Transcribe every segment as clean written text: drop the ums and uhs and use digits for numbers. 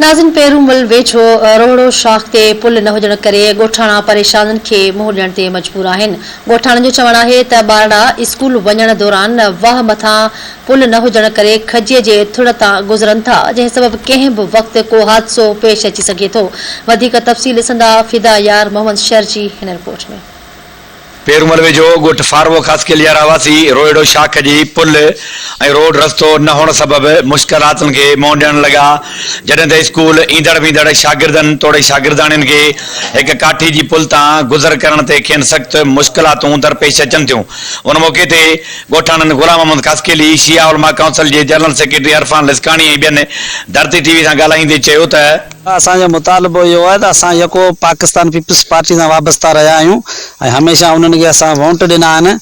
नाज़िन पेरूमल वेझो रोहड़ो शाख ते पुल न हुजण करे ॻोठाणा परेशाननि खे मुंहुं ॾियण ते मजबूर आहिनि। ॻोठाणनि जो चवणु आहे त ॿारड़ा स्कूल वञण दौरान वाह मथां पुल न हुजण करे खजीअ जे थुड़ तां गुज़रनि था, जंहिं सबबु कंहिं बि वक़्तु को हादसो पेश अची सघे थो। वधीक तफ़सील ॾिसंदा फिदा यार मोहम्मद शहर जी हिन रिपोर्ट में। पेरूमल वेझो ॻोठ फारवो ख़ासि केलिया रहवासी रोहिड़ो शाख जी पुल ऐं रोड रस्तो न हुअण सबबि मुश्किलातुनि खे मुंहुं ॾियण लॻा, जॾहिं त स्कूल ईंदड़ वेंदड़ शागिर्दनि तोड़े शागिर्दाणियुनि खे हिकु काठी जी पुल तां गुज़र करण ते खेनि सख़्तु मुश्किलातूं दरपेश अचनि थियूं। उन मौक़े ते ॻोठाणनि गुलाम मोहम्मद ख़ासकेली, शिया उलमा काउंसिल जे जनरल सेक्रेटरी अरफान लिस्काणी ऐं ॿियनि धरती टीवी सां ॻाल्हाईंदे चयो त असांजो मुतालबो इहो आहे त असां यको पाकिस्तान पीपल्स पार्टी सां वाबस्ता रहिया आहियूं ऐं हमेशह उन्हनि खे असां वोट ॾिना आहिनि।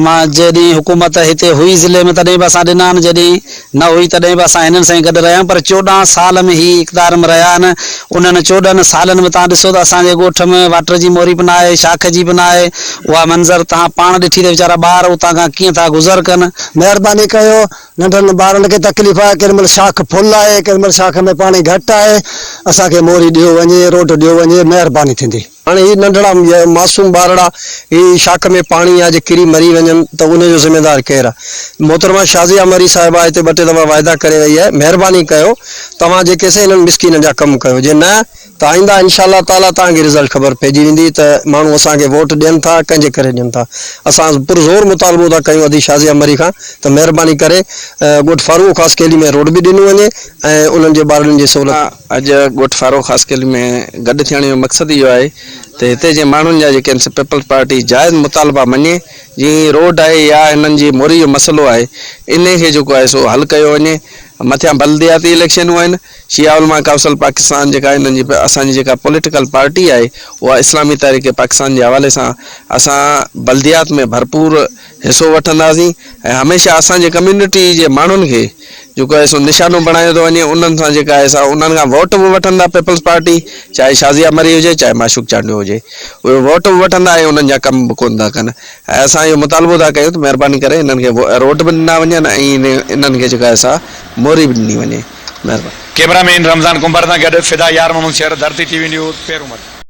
मां जॾहिं हुकूमत हिते हुई ज़िले में तॾहिं बि असां ॾिना आहिनि, जॾहिं न हुई तॾहिं बि असां हिननि सां गॾु रहिया आहियूं, पर 14 साल में ही इक़्तिदार में रहिया आहिनि। उन्हनि 14 सालनि में तव्हां ॾिसो त असांजे ॻोठ में वाटर जी मोरी बि न आहे, शाख जी बि न आहे। उहा मंज़र तव्हां पाण ॾिठी त वीचारा ॿार उतां खां कीअं था गुज़र कनि। महिरबानी कयो, नंढनि ॿारनि खे तकलीफ़ आहे, केॾी महिल शाख फुल आहे, केॾी महिल शाख में पाणी घटि आहे, असांखे मोरी ॾियो वञे, रोड ॾियो वञे, महिरबानी थींदी। हाणे ही नंढड़ा मासूम ॿारड़ा ही शाख में पाणी आहे जे किरी मरी वञनि त उनजो ज़िम्मेदार केरु आहे? मोहतरमा शाज़िया मरी साहिबा हिते 2 टे दफ़ा वाइदा करे वई आहे। महिरबानी कयो, तव्हां जेके से हिननि मिसकिननि जा कमु कयो, जे न त आईंदा इंशाअल्लाह ताला तव्हांखे रिज़ल्ट ख़बर पइजी वेंदी त माण्हू असांखे वोट ॾियनि था, कंहिंजे करे ॾियनि था। असां पुरज़ोर मुतालबो था कयूं अदी शाज़िया मरी खां त महिरबानी करे ॻोठ फारूक ख़ासि केली में रोड बि ॾिनो वञे ऐं उन्हनि जे ॿारनि जी सहूलियत। अॼु ॻोठ फारूक ख़ासि केली में गॾु थियण जो मक़सदु इहो आहे त हिते जे माण्हुनि जा जेके आहिनि पीपल्स पार्टी जाइज़ मुतालबा मञे, जीअं रोड आहे या हिननि जी मोरी जो मसइलो आहे, इन खे जेको आहे सो हल कयो वञे। मथियां बल्दियाती इलेक्शनूं आहिनि, शिया उलमा काउंसिल पाकिस्तान जेका हिननि जी असांजी जेका पॉलिटिकल पार्टी आहे उहा इस्लामी तहरीक पाकिस्तान जे हवाले सां असां बल्दियात में भरपूर हिसो वठंदासीं ऐं हमेशह असांजे कम्यूनिटी जे माण्हुनि खे जेको आहे सो निशानो बणायो थो वञे। उन्हनि सां जेका आहे असां उन्हनि खां वोट बि वठंदा पीपल्स पार्टी, चाहे शाज़िया मरी हुजे चाहे माशूक चांडियो हुजे, उहे वोट बि वठंदा ऐं उन्हनि जा कम बि कोन था कनि। ऐं असां इहो मुतालबो था कयूं त महिरबानी करे हिननि खे रोड बि ॾिना वञनि ऐं इन्हनि खे जेका आहे असां मोरी बि ॾिनी वञे। महिरबानी। कैमरामैन रमज़ान कुंबर सां गॾु फिदा यार मोहम्मद शहर, धरती टीवी न्यूज़ पेरूमल।